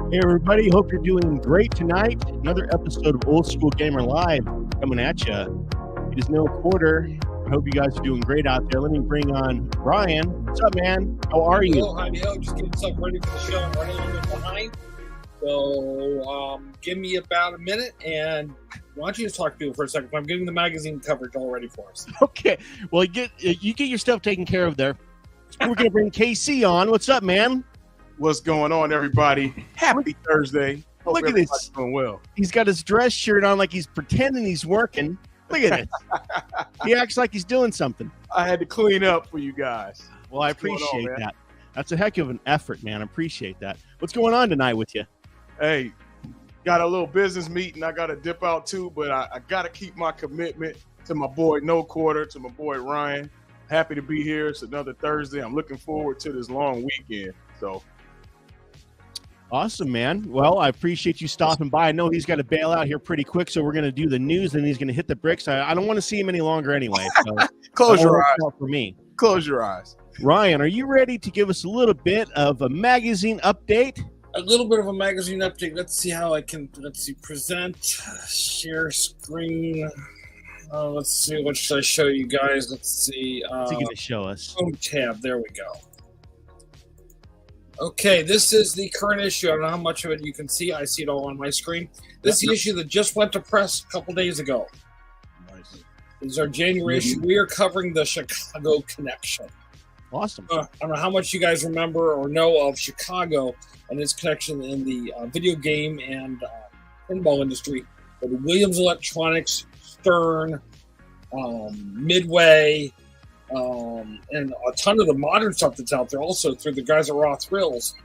Hey everybody, hope you're doing great tonight. Another episode of Old School Gamer Live coming at you. It is no quarter. I hope you guys are doing great out there. Let me bring on Ryan. What's up, man? How are you? Hello, just getting stuff ready for the show. I'm running a little bit behind. So give me about a minute, and why don't you just talk to people for a second? I'm getting the magazine coverage all ready for us. Okay. Well, you get your stuff taken care of there. We're going to bring KC on. What's up, man? What's going on, everybody? Happy Thursday. Hope Look at this. Doing well. He's got his dress shirt on like he's pretending he's working. Look at it. He acts like he's doing something. I had to clean up for you guys. Well, I appreciate that. That's a heck of an effort, man. I appreciate that. What's going on tonight with you? Hey, got a little business meeting I got to dip out to, but I got to keep my commitment to my boy No Quarter, to my boy Ryan. Happy to be here. It's another Thursday. I'm looking forward to this long weekend. So. Awesome, man. Well, I appreciate you stopping by. I know he's got to bail out here pretty quick, so we're going to do the news, and he's going to hit the bricks. I don't want to see him any longer anyway. So Close your eyes. For me. Close your eyes. Ryan, are you ready to give us a little bit of a magazine update? A little bit of a magazine update. Let's see how I can, present, share screen. Let's see, what should I show you guys? Let's see. What's he going to show us? Home tab. There we go. Okay, this is the current issue. I don't know how much of it you can see. I see it all on my screen. This is the issue that just went to press a couple days ago. Nice. This is our January issue. We are covering the Chicago connection. Awesome. I don't know how much you guys remember or know of Chicago and its connection in the video game and pinball industry. But Williams Electronics, Stern, Midway, and a ton of the modern stuff that's out there also through the guys at Raw Thrills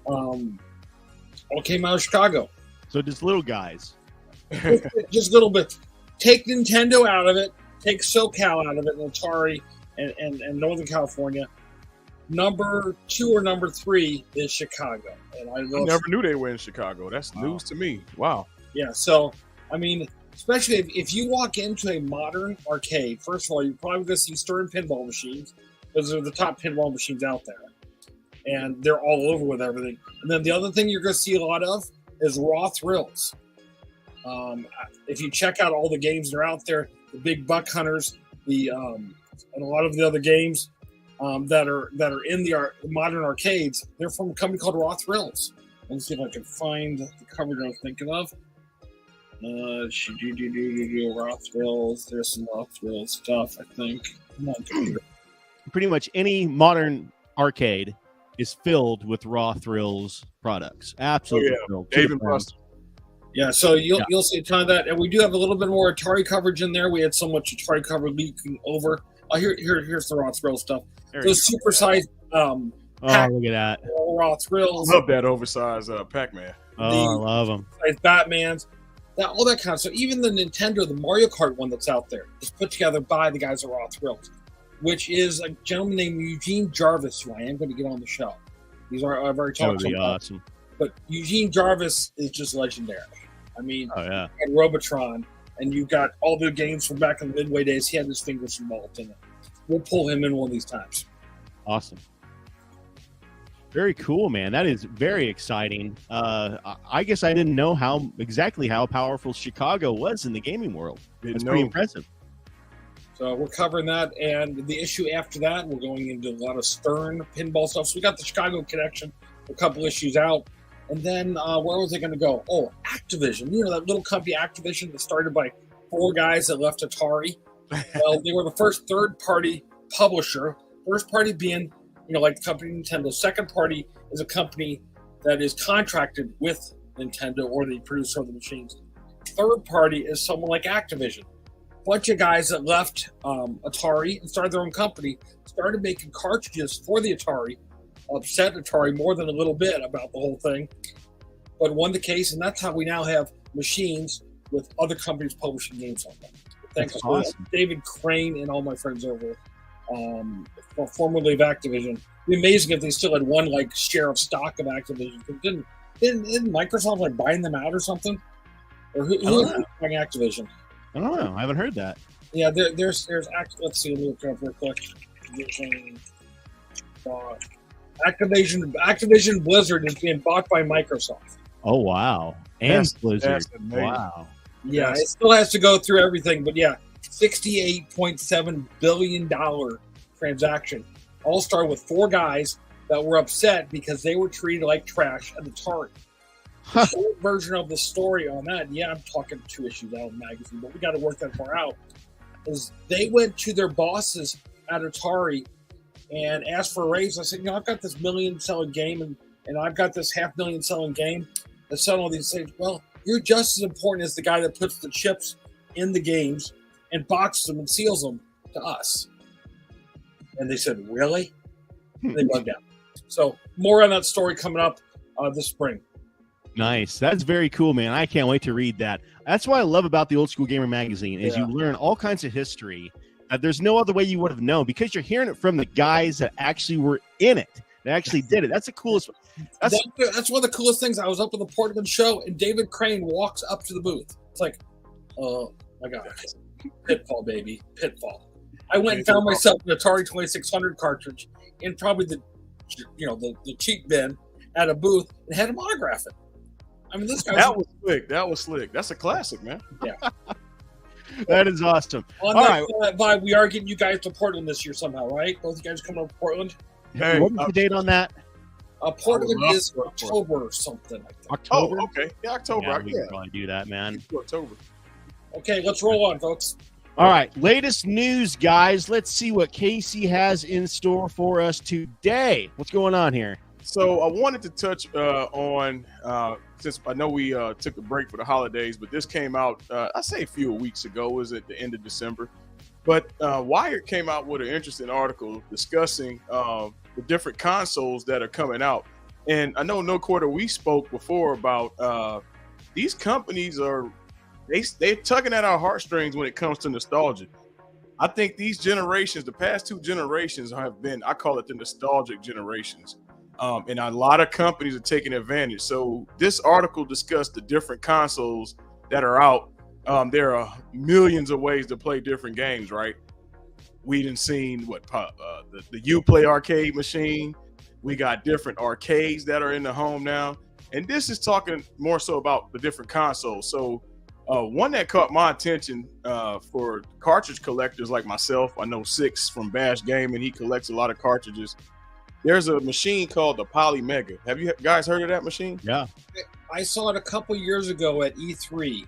all came out of Chicago. So just little guys. Just a little bit. Take Nintendo out of it, take SoCal out of it, and Atari and Northern California. Number 2 or number 3 is Chicago. And I never knew they were in Chicago. That's news to me. Wow. Yeah, so, I mean, especially if you walk into a modern arcade, first of all, you're probably going to see Stern pinball machines. Those are the top pinball machines out there. And they're all over with everything. And then the other thing you're going to see a lot of is Raw Thrills. If you check out all the games that are out there, the Big Buck Hunters, and a lot of the other games that are in the modern arcades, they're from a company called Raw Thrills. Let's see if I can find the coverage I was thinking of. Raw Thrills. There's some Raw Thrills stuff, I think. Come on, computer. Pretty much any modern arcade is filled with Raw Thrills products. Absolutely filled. Dave and Buster. Yeah, so you'll see a ton of that, and we do have a little bit more Atari coverage in there. We had so much Atari coverage leaking over. Here's the Raw Thrills stuff. Those supersized look at that. Raw Thrills. Love that oversized Pac-Man. Oh, I love them. Batmans. All that kind of stuff. Even the Nintendo, the Mario Kart one that's out there is put together by the guys at Raw Thrills, which is a gentleman named Eugene Jarvis, who I am going to get on the show. I've already talked to him about. Awesome. But Eugene Jarvis is just legendary. I mean, and Robotron, and you've got all the games from back in the Midway days. He had his fingers involved in it. We'll pull him in one of these times. Awesome. Very cool, man. That is very exciting. I guess I didn't know exactly how powerful Chicago was in the gaming world. It's pretty impressive. So we're covering that, and the issue after that, we're going into a lot of Stern pinball stuff. So we got the Chicago connection, a couple issues out, and then where was it going to go? Oh, Activision. You know that little company Activision that started by 4 guys that left Atari? Well, they were the first third-party publisher. First party being, like the company Nintendo. Second party is a company that is contracted with Nintendo or the producer of the machines. Third party is someone like Activision. Bunch of guys that left Atari and started their own company, started making cartridges for the Atari, upset Atari more than a little bit about the whole thing, but won the case, and that's how we now have machines with other companies publishing games on them. Thanks to awesome. David Crane and all my friends over formerly of Activision. It'd be amazing if they still had one share of stock of Activision. Didn't Microsoft buying them out or something? Or who is buying Activision? I don't know. I haven't heard that. Yeah, there's let's see, let me look it up real quick. Activision Blizzard is being bought by Microsoft. Oh wow, and Blizzard. That's amazing. Wow. Yeah, Yes. it still has to go through everything, but yeah, $68.7 billion transaction. All started with 4 guys that were upset because they were treated like trash at Atari. The short version of the story on that, yeah, I'm talking 2 issues out of the magazine, but we got to work that far out, is they went to their bosses at Atari and asked for a raise. I said, I've got this million-selling game, and I've got this $500,000 selling game that's selling all these things. Well, you're just as important as the guy that puts the chips in the games and boxes them and seals them to us. And they said, really? They bugged out. So more on that story coming up this spring. Nice. That's very cool, man. I can't wait to read that. That's what I love about the Old School Gamer magazine is you learn all kinds of history that there's no other way you would have known because you're hearing it from the guys that actually were in it. They actually did it. That's the coolest. That's one of the coolest things. I was up at the Portland show, and David Crane walks up to the booth. It's like, oh my God, Pitfall, baby, Pitfall. I went and found myself an Atari 2600 cartridge in probably the cheap bin at a booth and had him autograph it. I mean, this guy. That was slick. That was slick. That's a classic, man. Yeah. That is awesome. On that vibe, we are getting you guys to Portland this year somehow, right? Both you guys coming up to Portland? Hey, what was the date on that? Portland is October or something like that. October? Oh, okay. Yeah, October. Yeah, we can probably do that, man. October. Okay, let's roll on, folks. All right, latest news, guys. Let's see what Casey has in store for us today. What's going on here? So I wanted to touch on, since I know we took a break for the holidays, but this came out, I say a few weeks ago, it was at the end of December. But Wired came out with an interesting article discussing the different consoles that are coming out. And I know No Quarter, we spoke before about these companies they're tugging at our heartstrings when it comes to nostalgia. I think these generations, the past 2 generations have been, I call it the nostalgic generations. And a lot of companies are taking advantage. So this article discussed the different consoles that are out. There are millions of ways to play different games, right? We done seen the Uplay arcade machine. We got different arcades that are in the home now. And this is talking more so about the different consoles. So one that caught my attention for cartridge collectors like myself, I know Six from Bash Gaming, he collects a lot of cartridges. There's a machine called the Poly Mega. Have you guys heard of that machine? Yeah. I saw it a couple years ago at E3.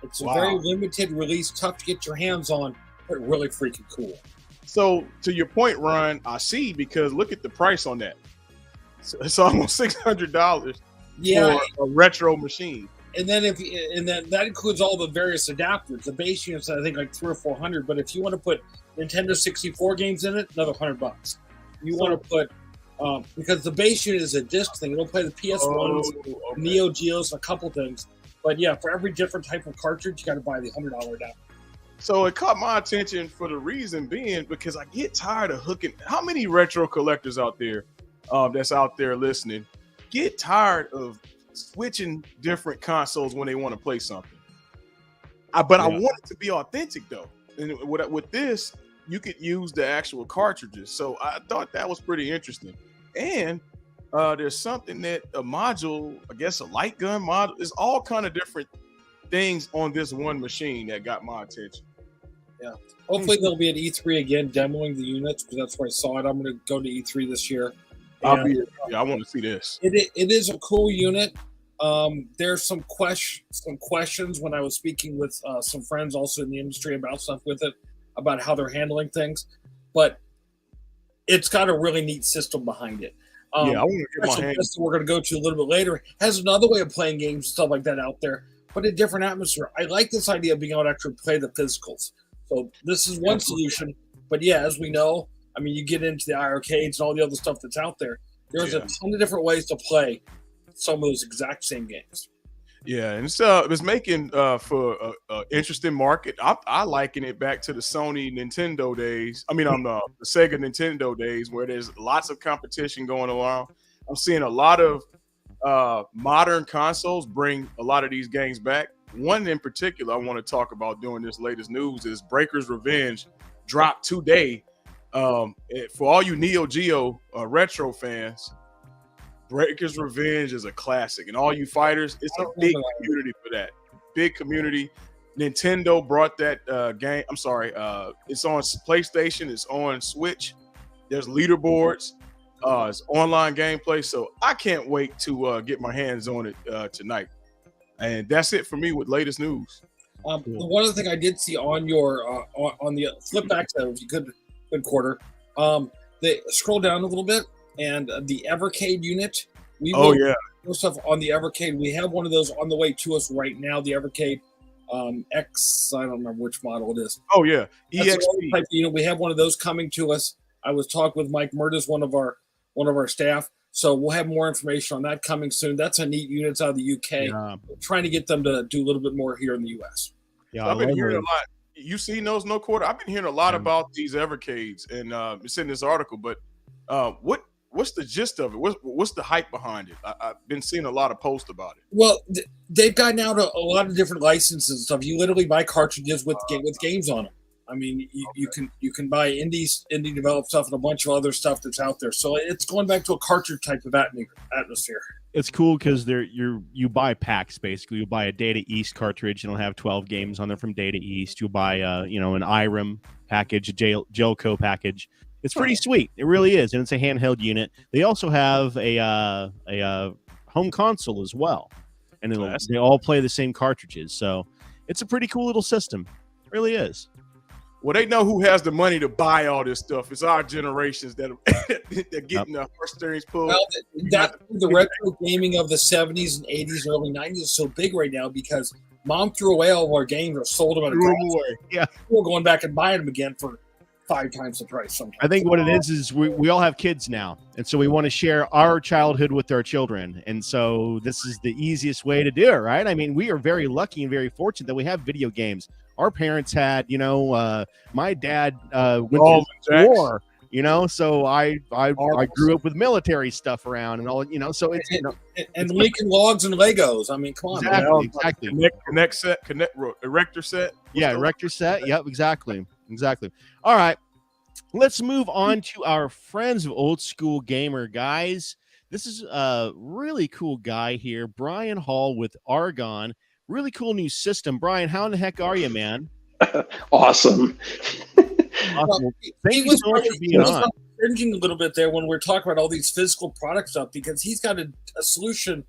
It's a very limited release, tough to get your hands on, but really freaking cool. So to your point, Ryan, I see, because look at the price on that. It's almost $600 for a retro machine. And then that includes all the various adapters. The base units, I think, like $300 or $400. But if you want to put Nintendo 64 games in it, another $100. You want to put because the base unit is a disc thing. It'll play the PS1s, Neo Geos, a couple things. But yeah, for every different type of cartridge, you got to buy the $100 adapter. So it caught my attention for the reason being because I get tired of hooking. How many retro collectors out there that's out there listening get tired of switching different consoles when they want to play something? I want it to be authentic though. And with this, you could use the actual cartridges. So I thought that was pretty interesting. And there's something that a module, I guess a light gun module, is all kind of different things on this one machine that got my attention. Yeah. Hopefully they'll be at E3 again demoing the units because that's where I saw it. I'm going to go to E3 this year. I want to see this. It is a cool unit. There's some questions when I was speaking with some friends also in the industry about stuff with it, about how they're handling things, but it's got a really neat system behind it. I want to get my hands. We're going to go to a little bit later. Has another way of playing games and stuff like that out there, but a different atmosphere. I like this idea of being able to actually play the physicals. So this is one solution, but yeah, as we know, I mean, you get into the arcades and all the other stuff that's out there. There's a ton of different ways to play some of those exact same games. Yeah, and it's making for an interesting market. I liken it back to the Sony Nintendo days. I mean, on the Sega Nintendo days where there's lots of competition going along. I'm seeing a lot of modern consoles bring a lot of these games back. One in particular I want to talk about during this latest news is Breaker's Revenge dropped today. For all you Neo Geo retro fans, Breaker's Revenge is a classic, and all you fighters, it's a big community for that. Big community. Nintendo brought that game. I'm sorry. It's on PlayStation. It's on Switch. There's leaderboards. It's online gameplay. So I can't wait to get my hands on it tonight. And that's it for me with latest news. One other thing I did see on your on the flip back to if you could good quarter, they scroll down a little bit and the Evercade unit. Stuff on the Evercade. We have one of those on the way to us right now. The Evercade X. I don't remember which model it is. Oh yeah, EXP. We have one of those coming to us. I was talking with Mike Murdas, one of our staff. So we'll have more information on that coming soon. That's a neat unit out of the UK. Yeah. We're trying to get them to do a little bit more here in the US. Yeah, I've been hearing a lot. You seen those no quarter? I've been hearing a lot about these Evercades, and it's in this article. But what's the gist of it? What's the hype behind it? I've been seeing a lot of posts about it. Well, they've gotten out a lot of different licenses and stuff. You literally buy cartridges with games on them. I mean, you can buy indie developed stuff and a bunch of other stuff that's out there. So it's going back to a cartridge type of atmosphere. It's cool because you buy packs basically. You buy a Data East cartridge and it'll have 12 games on there from Data East. You buy an IRAM package, a Jelco package. It's pretty sweet. It really is, and it's a handheld unit. They also have a home console as well, and they all play the same cartridges. So it's a pretty cool little system. It really is. Well, they know who has the money to buy all this stuff. It's our generations that are getting the heartstrings pulled. Well, the retro gaming of the 70s and 80s and early 90s is so big right now because Mom threw away all of our games or sold them at a price. Yeah, we're going back and buying them again for 5 times the price sometimes. I think what it is we all have kids now, and so we want to share our childhood with our children, and so this is the easiest way to do it, right? I mean, we are very lucky and very fortunate that we have video games. Our parents had, my dad went to war, so I grew up with military stuff around and all, so it's, and Lincoln Logs and Legos. I mean, come on. Exactly. Connect set, erector set. Erector set. Yep, exactly. All right, let's move on to our friends of Old School Gamer, guys. This is a really cool guy here, Brian Hall with Argon. Really cool new system. Brian, how in the heck are you, man? Awesome. Well, thank you so much for being on. Cringing a little bit there when we're talking about all these physical product stuff because he's got a solution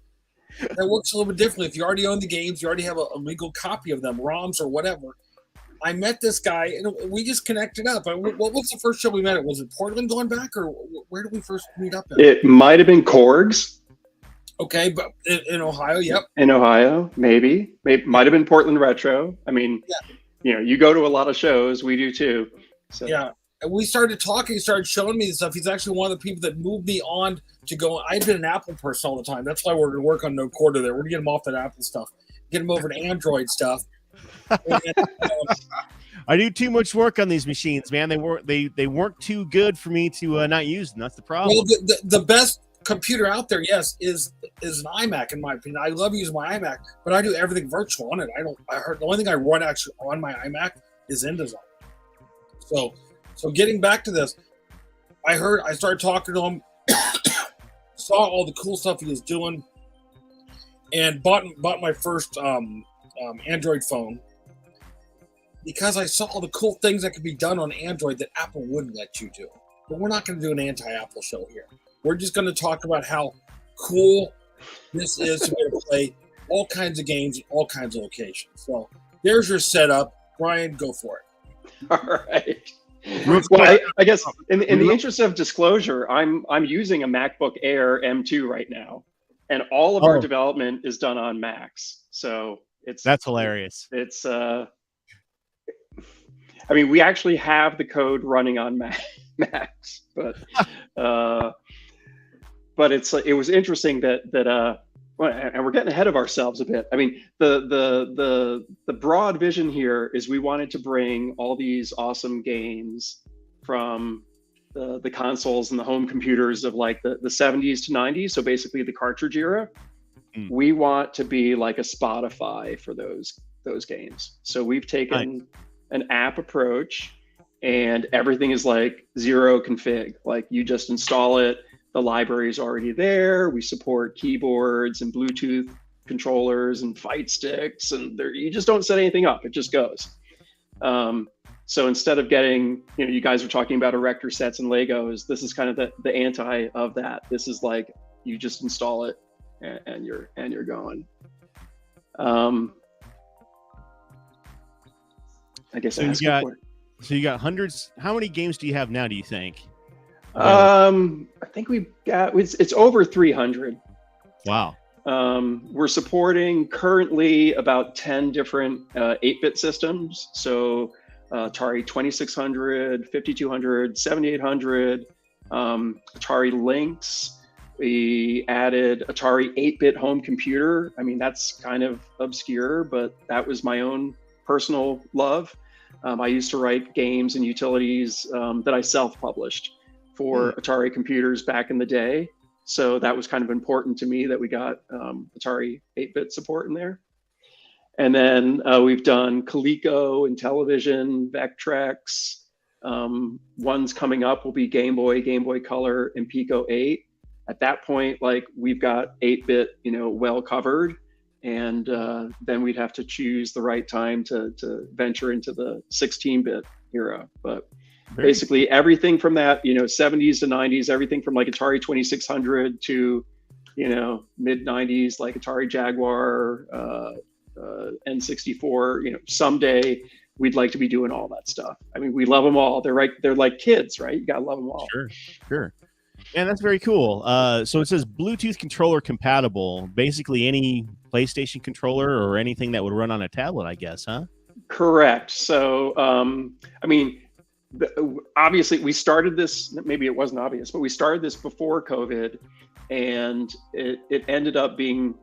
that works a little bit differently. If you already own the games, you already have a legal copy of them, ROMs or whatever. I met this guy and we just connected up. What was the first show we met at? Was it Portland going back or where did we first meet up at? It might have been Korg's. Okay, but in Ohio, yep. In Ohio, maybe might have been Portland Retro. I mean, you go to a lot of shows. We do too. So. Yeah, and we started talking. He started showing me stuff. He's actually one of the people that moved me on to go. I've been an Apple person all the time. That's why we're going to work on No Quarter there. We're going to get him off that Apple stuff, get him over to Android stuff. And, I do too much work on these machines, man. They weren't too good for me to not use them. That's the problem. Well, the best computer out there, yes, is an iMac in my opinion. I love using my iMac, but I do everything virtual on it. I heard the only thing I run actually on my iMac is InDesign. So getting back to this, I started talking to him, saw all the cool stuff he was doing, and bought my first Android phone because I saw all the cool things that could be done on Android that Apple wouldn't let you do. But we're not going to do an anti-Apple show here. We're just going to talk about how cool this is to be able to play all kinds of games in all kinds of locations. So there's your setup. Brian, go for it. All right. Well, I guess in the interest of disclosure, I'm using a MacBook Air M2 right now, and all of our development is done on Macs. So that's hilarious. It's I mean, we actually have the code running on Macs, but it was interesting that and we're getting ahead of ourselves a bit. I mean, the broad vision here is we wanted to bring all these awesome games from the consoles and the home computers of like the 70s to 90s. So basically the cartridge era. We want to be like a Spotify for those games. So we've taken an app approach, and everything is like zero config. Like you just install it, the library is already there. We support keyboards and Bluetooth controllers and fight sticks, and you just don't set anything up. It just goes. So instead of getting, you guys were talking about erector sets and Legos, this is kind of the anti of that. This is like, you just install it and you're going. I guess so you got hundreds. How many games do you have now, do you think? I think we've got, it's over 300. Wow. We're supporting currently about 10 different 8-bit systems. So Atari 2600, 5200, 7800, Atari Lynx. We added Atari 8-bit home computer. I mean, that's kind of obscure, but that was my own personal love. I used to write games and utilities that I self-published for Atari computers back in the day. So that was kind of important to me that we got Atari 8-bit support in there. And then we've done Coleco and television, Vectrex. Ones coming up will be Game Boy Color, and Pico 8. At that point, like, we've got 8-bit, well covered. And then we'd have to choose the right time to venture into the 16-bit era. But basically everything from that, 70s to 90s, everything from like Atari 2600 to, mid 90s, like Atari Jaguar, N64, someday we'd like to be doing all that stuff. I mean, we love them all. They're like kids, right? You gotta love them all. Sure. And that's very cool. So it says Bluetooth controller compatible, basically any PlayStation controller or anything that would run on a tablet, I guess, huh? Correct. So, I mean, obviously we started this, maybe it wasn't obvious, but we started this before COVID, and it ended up being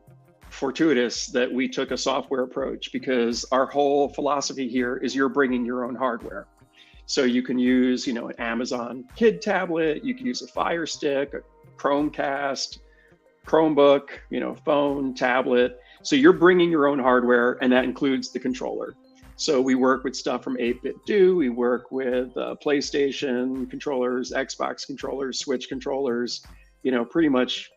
fortuitous that we took a software approach, because our whole philosophy here is you're bringing your own hardware. So you can use, an Amazon Kid tablet, you can use a Fire Stick, a Chromecast, Chromebook, phone, tablet. So you're bringing your own hardware, and that includes the controller. So we work with stuff from 8-Bit Do, we work with PlayStation controllers, Xbox controllers, Switch controllers, pretty much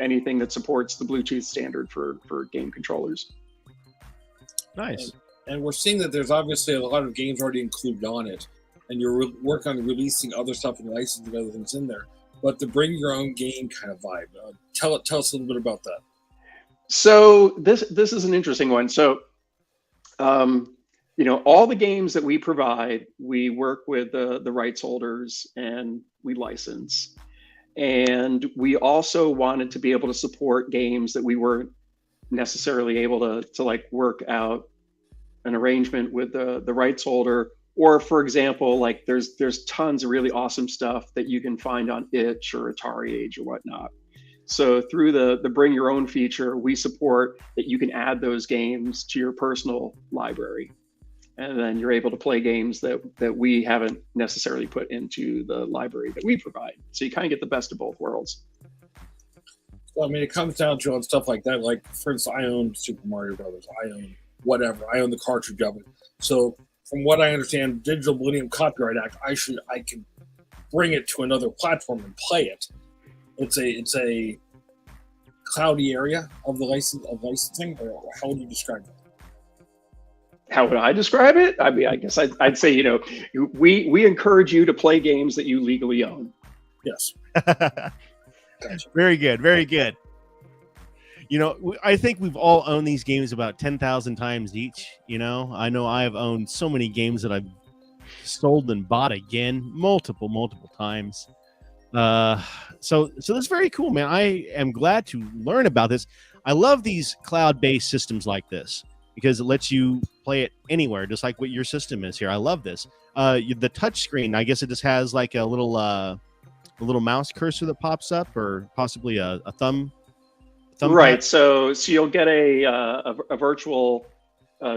anything that supports the Bluetooth standard for game controllers. Nice. And we're seeing that there's obviously a lot of games already included on it, and you're working on releasing other stuff and licensing other things in there. But the bring your own game kind of vibe, tell us a little bit about that. So this is an interesting one. So, all the games that we provide, we work with the rights holders and we license. And we also wanted to be able to support games that we weren't necessarily able to like work out an arrangement with the rights holder. Or, for example, like there's tons of really awesome stuff that you can find on Itch or Atari Age or whatnot. So through the bring your own feature, we support that you can add those games to your personal library. And then you're able to play games that we haven't necessarily put into the library that we provide. So you kind of get the best of both worlds. Well, I mean, it comes down to on stuff like that. Like, for instance, I own Super Mario Brothers. I own whatever. I own the cartridge of it. So from what I understand, Digital Millennium Copyright Act, I can bring it to another platform and play it. It's a cloudy area of the licensing, or how would you describe it? How would I describe it? I mean, I guess I'd say, we encourage you to play games that you legally own. Yes. Very good. Very good. I think we've all owned these games about 10,000 times each. I know I have owned so many games that I've sold and bought again multiple times. So that's very cool, man. I am glad to learn about this. I love these cloud-based systems like this, because it lets you play it anywhere, just like what your system is here. I love this. The touch screen, I guess it just has like a little mouse cursor that pops up, or possibly a thumb. Right. Pad. So you'll get a virtual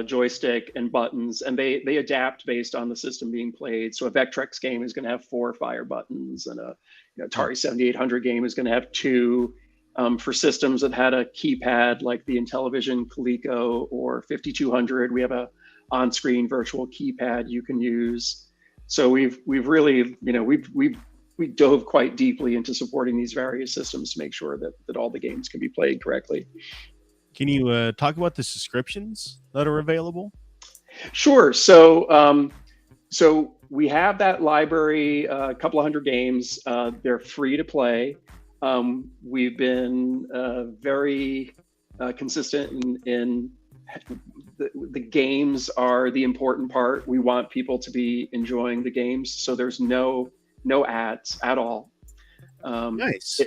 joystick and buttons, and they adapt based on the system being played. So a Vectrex game is going to have 4 fire buttons, and a Atari 7800 game is going to have 2. For systems that had a keypad like the Intellivision Coleco or 5200, we have a on-screen virtual keypad you can use. So we've really, we've we dove quite deeply into supporting these various systems to make sure that all the games can be played correctly. Can you talk about the subscriptions that are available? Sure. So we have that library, a couple of hundred games. They're free to play. We've been very consistent in the games are the important part. We want people to be enjoying the games, so there's no ads at all. Nice.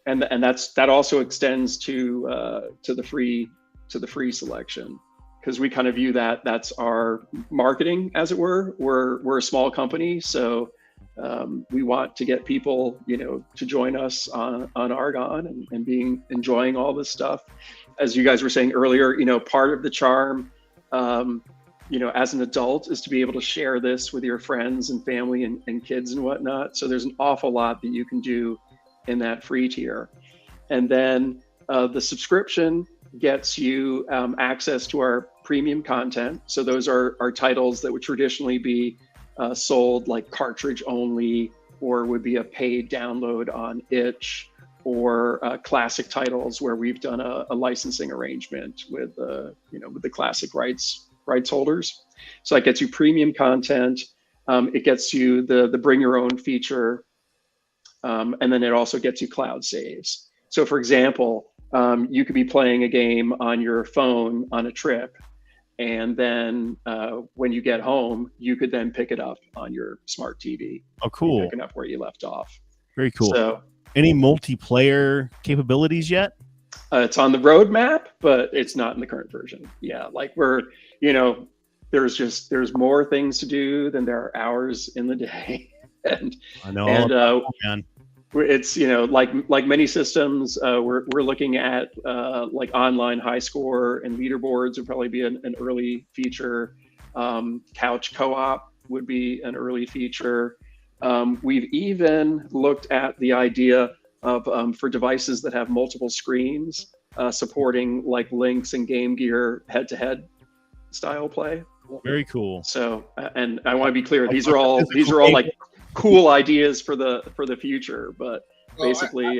And that also extends to the free selection, because we kind of view that's our marketing, as it were. We're a small company, so we want to get people, to join us on Argon and enjoying all this stuff. As you guys were saying earlier, part of the charm, as an adult, is to be able to share this with your friends and family and kids and whatnot. So there's an awful lot that you can do in that free tier. And then the subscription gets you access to our premium content. So those are titles that would traditionally be sold like cartridge only, or would be a paid download on itch, or classic titles where we've done a licensing arrangement with the classic rights holders. So that gets you premium content. It gets you the bring your own feature, and then it also gets you cloud saves. So for example, you could be playing a game on your phone on a trip, and then when you get home, you could then pick it up on your smart TV. Oh, cool. Picking up where you left off. Very cool. So, any multiplayer capabilities yet? It's on the roadmap, but it's not in the current version. Yeah, like there's more things to do than there are hours in the day. And I know. And it's like many systems, we're looking at like online high score and leaderboards would probably be an early feature. Couch co-op would be an early feature. We've even looked at the idea of for devices that have multiple screens, supporting like Lynx and Game Gear head-to-head style play. Very cool. So, and I want to be clear, these are all like cool ideas for the future, but basically,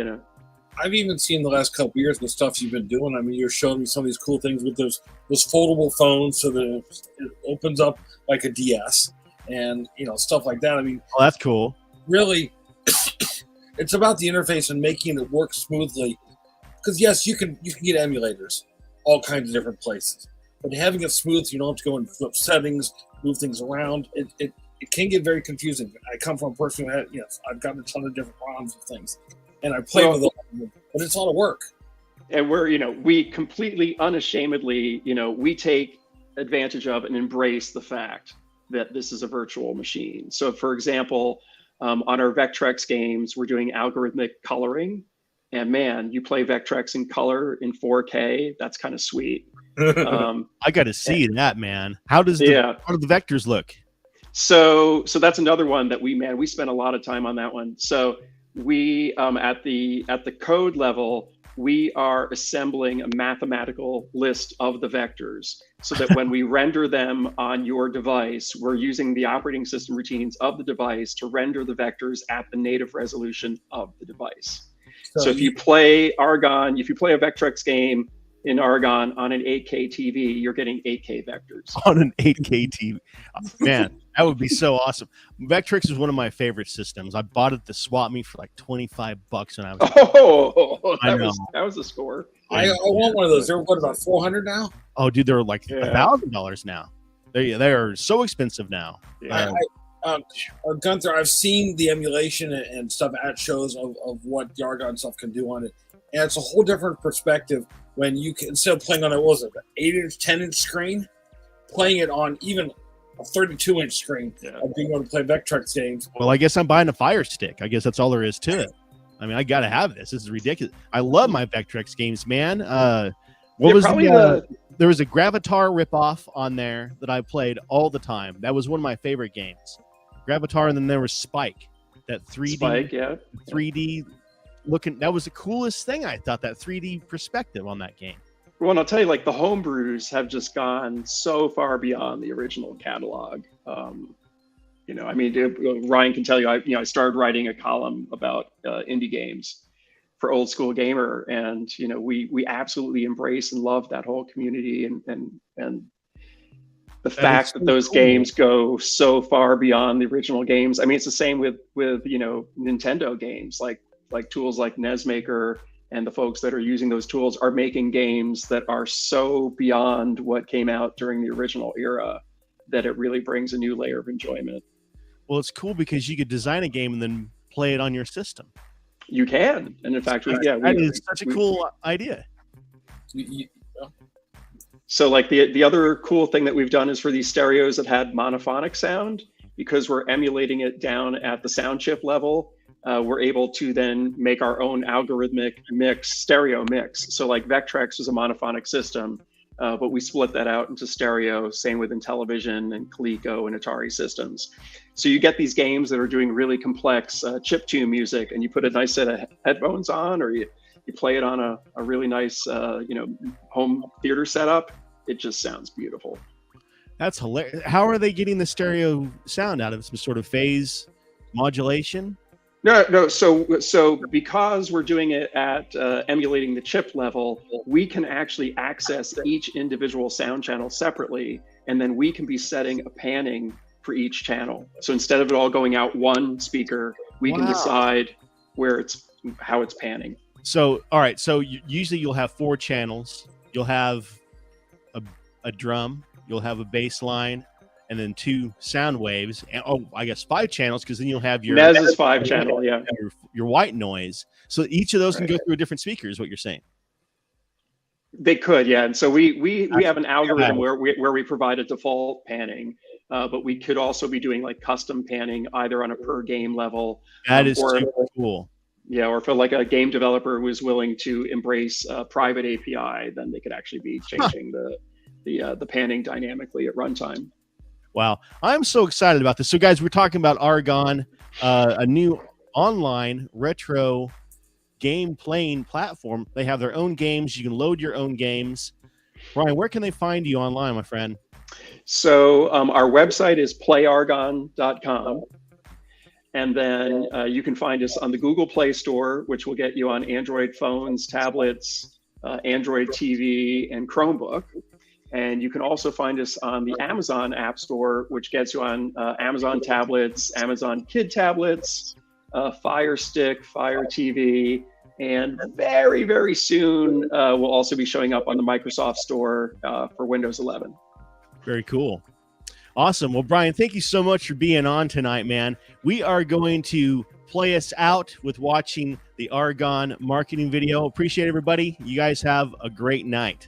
I've even seen the last couple of years the stuff you've been doing. I mean, you're showing me some of these cool things with those foldable phones, so that it opens up like a DS, and stuff like that. I mean, oh, that's cool. Really, it's about the interface and making it work smoothly. Because yes, you can get emulators all kinds of different places, but having it smooth, you don't have to go and flip settings, move things around. It can get very confusing. I come from a person who had, I've gotten a ton of different ROMs of things, and I play with them, but it's a lot of work. And we completely unashamedly, we take advantage of and embrace the fact that this is a virtual machine. So for example, on our Vectrex games, we're doing algorithmic coloring, and man, you play Vectrex in color in 4K, that's kind of sweet. I got to see that, man. How do the vectors look? So that's another one that we spent a lot of time on that one. So we at the code level, we are assembling a mathematical list of the vectors, so that when we render them on your device, we're using the operating system routines of the device to render the vectors at the native resolution of the device. So if you play Argon, if you play a Vectrex game in Argon on an 8K TV, you're getting 8K vectors. On an 8K TV. Man, that would be so awesome. Vectrex is one of my favorite systems. I bought it at the swap meet for like $25 when I was that was a score. I want one of those. They're what, about $400 now? Oh, dude, they're like $1,000 now. They are so expensive now. Yeah. Gunther, I've seen the emulation and stuff at shows of what the Argon stuff can do on it, and it's a whole different perspective when you can, instead of playing on an 8-inch, 10-inch screen, playing it on even a 32-inch screen, of being able to play Vectrex games. Well, I guess I'm buying a Fire Stick. I guess that's all there is to it. I mean, I got to have this. This is ridiculous. I love my Vectrex games, man. There was a Gravatar ripoff on there that I played all the time. That was one of my favorite games. Gravatar, and then there was Spike, that 3D looking. That was the coolest thing. I thought, that 3D perspective on that game. Well, and I'll tell you, like, the homebrews have just gone so far beyond the original catalog. You know, I mean, Ryan can tell you, I started writing a column about indie games for Old School Gamer, and you know, we absolutely embrace and love that whole community, and the fact that those games go so far beyond the original games. I mean, it's the same with you know, Nintendo games, like tools like NESmaker, and the folks that are using those tools are making games that are so beyond what came out during the original era that it really brings a new layer of enjoyment. Well, it's cool because you could design a game and then play it on your system. You can, and in fact, that is such a cool idea. So like the other cool thing that we've done is for these stereos that had monophonic sound, because we're emulating it down at the sound chip level, we're able to then make our own algorithmic stereo mix. So like Vectrex was a monophonic system, but we split that out into stereo, same with Intellivision and Coleco and Atari systems. So you get these games that are doing really complex chiptune music, and you put a nice set of headphones on, or you play it on a really nice you know, home theater setup. It just sounds beautiful. That's hilarious. How are they getting the stereo sound out of it? Some sort of phase modulation? No. So because we're doing it at emulating the chip level, we can actually access each individual sound channel separately, and then we can be setting a panning for each channel. So instead of it all going out one speaker, we can decide how it's panning. So, all right. So usually you'll have 4 channels. You'll have a drum. You'll have a bass line, and then 2 sound waves. And I guess 5 channels, because then you'll have your NES is 5 channel, yeah. Your white noise. So each of those can go through a different speaker, is what you're saying. They could, yeah. And so we have an algorithm where we provide a default panning, but we could also be doing like custom panning either on a per game level. That is super cool. Yeah, or for like a game developer who is willing to embrace a private API, then they could actually be changing the panning dynamically at runtime. Wow, I'm so excited about this. So guys, we're talking about Argon, a new online retro game playing platform. They have their own games. You can load your own games. Ryan, where can they find you online, my friend? So our website is playargon.com. And then you can find us on the Google Play Store, which will get you on Android phones, tablets, Android TV, and Chromebook. And you can also find us on the Amazon App Store, which gets you on Amazon tablets, Amazon Kid tablets, Fire Stick, Fire TV, and very, very soon we'll also be showing up on the Microsoft Store for Windows 11. Very cool. Awesome. Well, Brian, thank you so much for being on tonight, man. We are going to play us out with watching the Argon marketing video. Appreciate everybody. You guys have a great night.